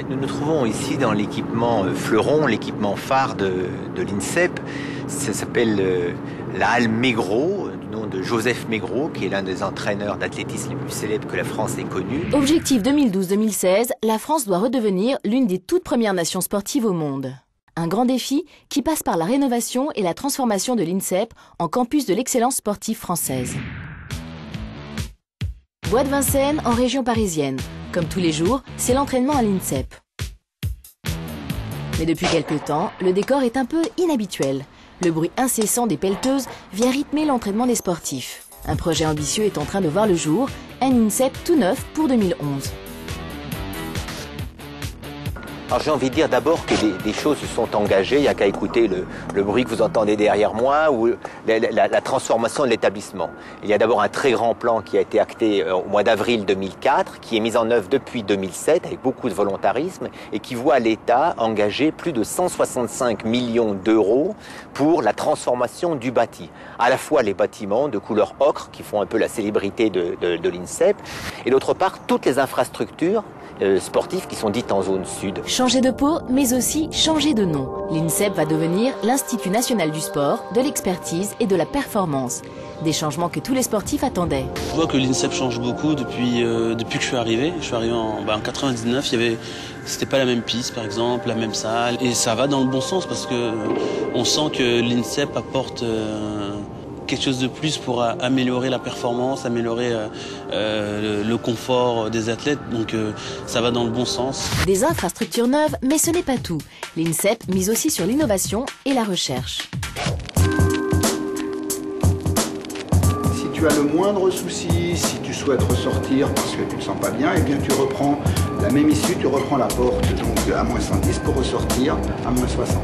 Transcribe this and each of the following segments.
Nous nous trouvons ici dans l'équipement fleuron, l'équipement phare de l'INSEP. Ça s'appelle la halle Maigreau, du nom de Joseph Maigreau, qui est l'un des entraîneurs d'athlétisme les plus célèbres que la France ait connus. Objectif 2012-2016, la France doit redevenir l'une des toutes premières nations sportives au monde. Un grand défi qui passe par la rénovation et la transformation de l'INSEP en campus de l'excellence sportive française. Bois de Vincennes, en région parisienne. Comme tous les jours, c'est l'entraînement à l'INSEP. Mais depuis quelque temps, le décor est un peu inhabituel. Le bruit incessant des pelleteuses vient rythmer l'entraînement des sportifs. Un projet ambitieux est en train de voir le jour, un INSEP tout neuf pour 2011. Alors j'ai envie de dire d'abord que des choses se sont engagées, il n'y a qu'à écouter le bruit que vous entendez derrière moi ou la transformation de l'établissement. Il y a d'abord un très grand plan qui a été acté au mois d'avril 2004, qui est mis en œuvre depuis 2007 avec beaucoup de volontarisme et qui voit l'État engager plus de 165 millions d'euros pour la transformation du bâti. À la fois les bâtiments de couleur ocre qui font un peu la célébrité de l'INSEP et d'autre part toutes les infrastructures sportives qui sont dites en zone sud. Changer de peau, mais aussi changer de nom. L'INSEP va devenir l'Institut national du sport, de l'expertise et de la performance. Des changements que tous les sportifs attendaient. Je vois que l'INSEP change beaucoup depuis que je suis arrivé. Je suis arrivé en 99, c'était pas la même piste par exemple, la même salle. Et ça va dans le bon sens parce que on sent que l'INSEP apporte quelque chose de plus pour améliorer la performance, améliorer le confort des athlètes, donc ça va dans le bon sens. Des infrastructures neuves, mais ce n'est pas tout. L'INSEP mise aussi sur l'innovation et la recherche. Si tu as le moindre souci, si tu souhaites ressortir parce que tu ne te sens pas bien, eh bien tu reprends la même issue, tu reprends la porte donc à -110 pour ressortir à -60.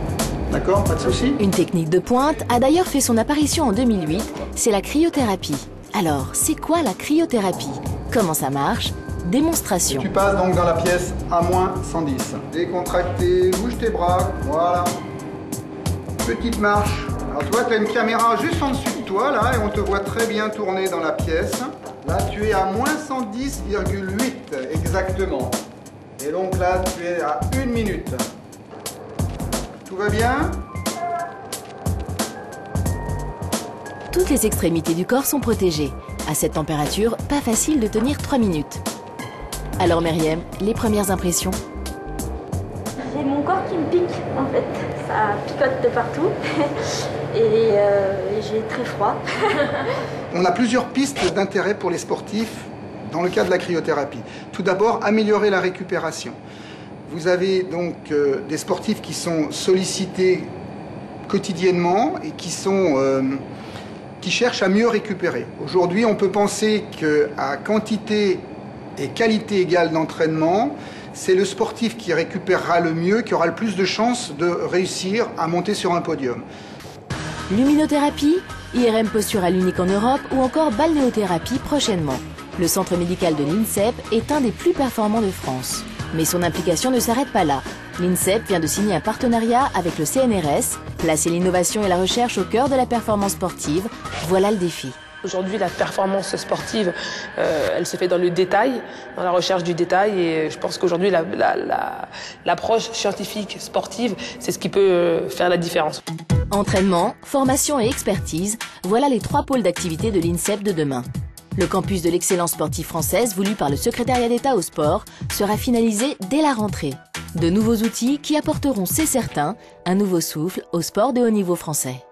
D'accord, pas de souci. Une technique de pointe a d'ailleurs fait son apparition en 2008, c'est la cryothérapie. Alors, c'est quoi la cryothérapie? Comment ça marche? Démonstration. Tu passes donc dans la pièce à -110. Décontracté, bouge tes bras, voilà. Petite marche. Alors tu vois, tu as une caméra juste en dessus de toi, là, et on te voit très bien tourner dans la pièce. Là, tu es à -110,8 exactement. Et donc là, tu es à 1 minute. Tout va bien? Toutes les extrémités du corps sont protégées. À cette température, pas facile de tenir 3 minutes. Alors Myriam, les premières impressions? J'ai mon corps qui me pique en fait. Ça picote de partout et j'ai très froid. On a plusieurs pistes d'intérêt pour les sportifs dans le cas de la cryothérapie. Tout d'abord, améliorer la récupération. Vous avez donc des sportifs qui sont sollicités quotidiennement et qui cherchent à mieux récupérer. Aujourd'hui, on peut penser qu'à quantité et qualité égale d'entraînement, c'est le sportif qui récupérera le mieux, qui aura le plus de chances de réussir à monter sur un podium. Luminothérapie, IRM posturale unique en Europe ou encore balnéothérapie prochainement. Le centre médical de l'INSEP est un des plus performants de France. Mais son implication ne s'arrête pas là. L'INSEP vient de signer un partenariat avec le CNRS, placer l'innovation et la recherche au cœur de la performance sportive. Voilà le défi. Aujourd'hui, la performance sportive, elle se fait dans le détail, dans la recherche du détail. Et je pense qu'aujourd'hui, l'approche scientifique sportive, c'est ce qui peut faire la différence. Entraînement, formation et expertise, voilà les 3 pôles d'activité de l'INSEP de demain. Le campus de l'excellence sportive française, voulu par le secrétariat d'État au sport, sera finalisé dès la rentrée. De nouveaux outils qui apporteront, c'est certain, un nouveau souffle au sport de haut niveau français.